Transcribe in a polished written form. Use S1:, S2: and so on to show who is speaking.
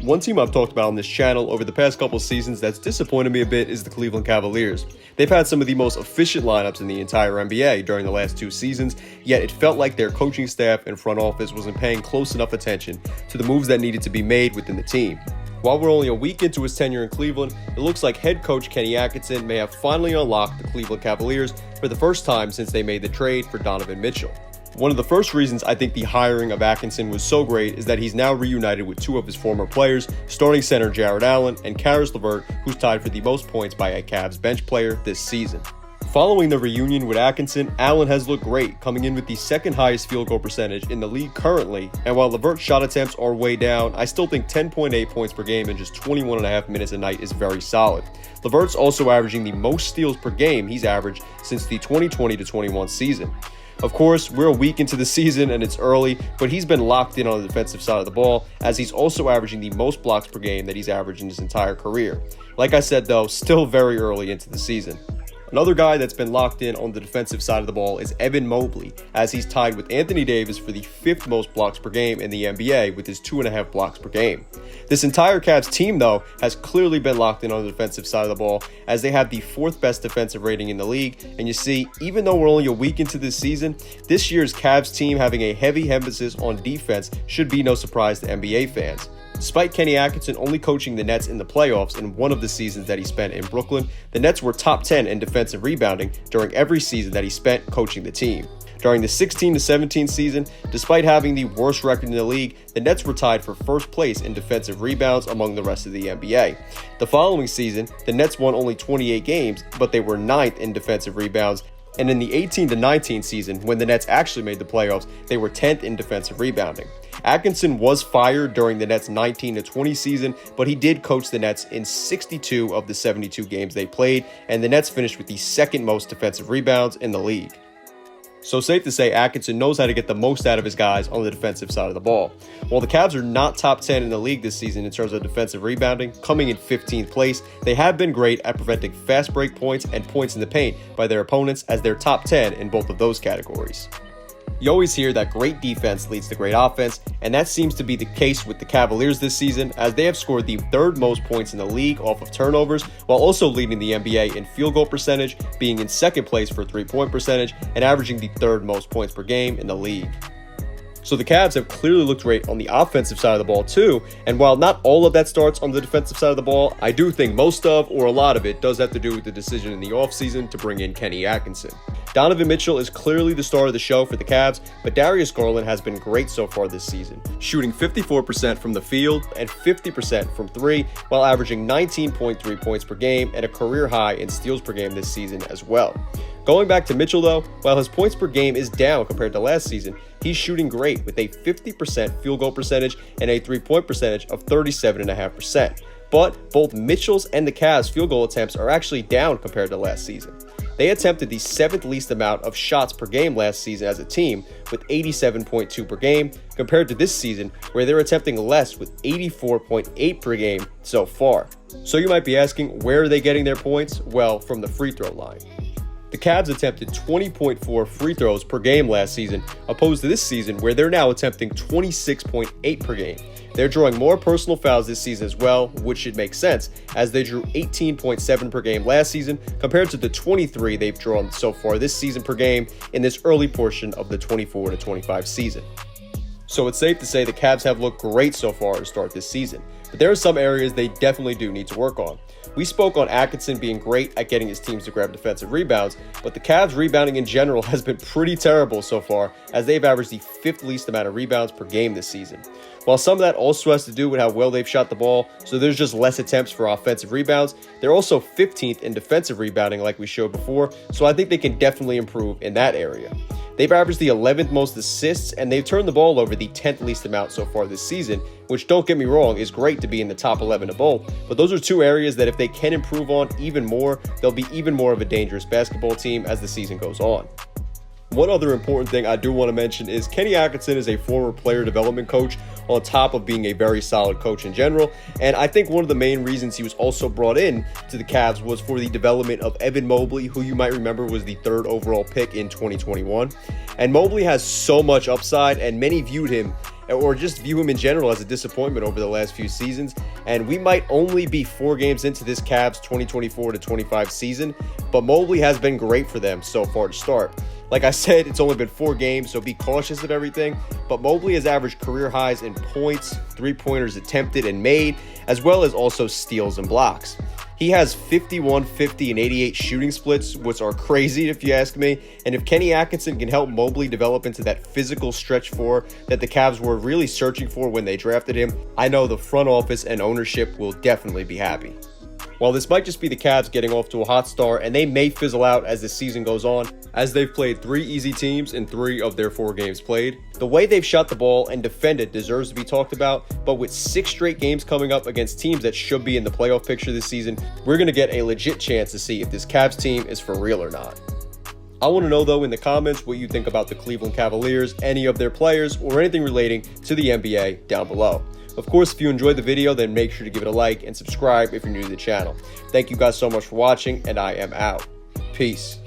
S1: One team I've talked about on this channel over the past couple seasons that's disappointed me a bit is the Cleveland Cavaliers. They've had some of the most efficient lineups in the entire NBA during the last 2 seasons, yet it felt like their coaching staff and front office wasn't paying close enough attention to the moves that needed to be made within the team. While we're only a week into his tenure in Cleveland, it looks like head coach Kenny Atkinson may have finally unlocked the Cleveland Cavaliers for the first time since they made the trade for Donovan Mitchell. One of the first reasons I think the hiring of Atkinson was so great is that he's now reunited with 2 of his former players, starting center Jarrett Allen and Caris LeVert, who's tied for the most points by a Cavs bench player this season. Following the reunion with Atkinson, Allen has looked great, coming in with the second highest field goal percentage in the league currently, and while LeVert's shot attempts are way down, I still think 10.8 points per game in just 21.5 minutes a night is very solid. LeVert's also averaging the most steals per game he's averaged since the 2020-21 season. Of course, we're a week into the season and it's early, but he's been locked in on the defensive side of the ball, as he's also averaging the most blocks per game that he's averaged in his entire career. Like I said though, still very early into the season. Another guy that's been locked in on the defensive side of the ball is Evan Mobley, as he's tied with Anthony Davis for the 5th most blocks per game in the NBA with his 2.5 blocks per game. This entire Cavs team, though, has clearly been locked in on the defensive side of the ball, as they have the 4th best defensive rating in the league. And you see, even though we're only a week into this season, this year's Cavs team having a heavy emphasis on defense should be no surprise to NBA fans. Despite Kenny Atkinson only coaching the Nets in the playoffs in one of the seasons that he spent in Brooklyn, the Nets were top 10 in defensive rebounding during every season that he spent coaching the team. During the 16-17 season, despite having the worst record in the league, the Nets were tied for first place in defensive rebounds among the rest of the NBA. The following season, the Nets won only 28 games, but they were 9th in defensive rebounds. And in the 18-19 season, when the Nets actually made the playoffs, they were 10th in defensive rebounding. Atkinson was fired during the Nets' 19-20 season, but he did coach the Nets in 62 of the 72 games they played, and the Nets finished with the 2nd most defensive rebounds in the league. So safe to say Atkinson knows how to get the most out of his guys on the defensive side of the ball. While the Cavs are not top 10 in the league this season in terms of defensive rebounding, coming in 15th place, they have been great at preventing fast break points and points in the paint by their opponents, as they're top 10 in both of those categories. You always hear that great defense leads to great offense, and that seems to be the case with the Cavaliers this season, as they have scored the 3rd most points in the league off of turnovers, while also leading the NBA in field goal percentage, being in 2nd place for 3-point percentage, and averaging the 3rd most points per game in the league. So the Cavs have clearly looked great on the offensive side of the ball too, and while not all of that starts on the defensive side of the ball, I do think most of, or a lot of it, does have to do with the decision in the offseason to bring in Kenny Atkinson. Donovan Mitchell is clearly the star of the show for the Cavs, but Darius Garland has been great so far this season, shooting 54% from the field and 50% from 3, while averaging 19.3 points per game and a career high in steals per game this season as well. Going back to Mitchell though, while his points per game is down compared to last season, he's shooting great with a 50% field goal percentage and a 3-point percentage of 37.5%. But both Mitchell's and the Cavs' field goal attempts are actually down compared to last season. They attempted the 7th least amount of shots per game last season as a team, with 87.2 per game, compared to this season where they're attempting less with 84.8 per game so far. So you might be asking, where are they getting their points? Well, from the free throw line. The Cavs attempted 20.4 free throws per game last season, opposed to this season where they're now attempting 26.8 per game. They're drawing more personal fouls this season as well, which should make sense, as they drew 18.7 per game last season compared to the 23 they've drawn so far this season per game in this early portion of the 24-25 season. So it's safe to say the Cavs have looked great so far to start this season, but there are some areas they definitely do need to work on. We spoke on Atkinson being great at getting his teams to grab defensive rebounds, but the Cavs' rebounding in general has been pretty terrible so far, as they've averaged the 5th least amount of rebounds per game this season. While some of that also has to do with how well they've shot the ball, so there's just less attempts for offensive rebounds, they're also 15th in defensive rebounding like we showed before, so I think they can definitely improve in that area. They've averaged the 11th most assists, and they've turned the ball over the 10th least amount so far this season, which, don't get me wrong, is great to be in the top 11 of both, but those are 2 areas that if they can improve on even more, they'll be even more of a dangerous basketball team as the season goes on. One other important thing I do want to mention is Kenny Atkinson is a former player development coach on top of being a very solid coach in general, and I think one of the main reasons he was also brought in to the Cavs was for the development of Evan Mobley, who you might remember was the 3rd overall pick in 2021. And Mobley has so much upside, and many viewed him or just view him in general as a disappointment over the last few seasons, and we might only be 4 games into this Cavs 2024-25 season, but Mobley has been great for them so far to start. Like I said, it's only been 4 games, so be cautious of everything, but Mobley has averaged career highs in points, 3-pointers attempted and made, as well as also steals and blocks. He has 51, 50, and 88 shooting splits, which are crazy if you ask me, and if Kenny Atkinson can help Mobley develop into that physical stretch 4 that the Cavs were really searching for when they drafted him, I know the front office and ownership will definitely be happy. While this might just be the Cavs getting off to a hot start, and they may fizzle out as the season goes on, as they've played 3 easy teams in 3 of their 4 games played, the way they've shot the ball and defended deserves to be talked about, but with 6 straight games coming up against teams that should be in the playoff picture this season, we're going to get a legit chance to see if this Cavs team is for real or not. I want to know though in the comments what you think about the Cleveland Cavaliers, any of their players, or anything relating to the NBA down below. Of course, if you enjoyed the video, then make sure to give it a like and subscribe if you're new to the channel. Thank you guys so much for watching, and I am out. Peace.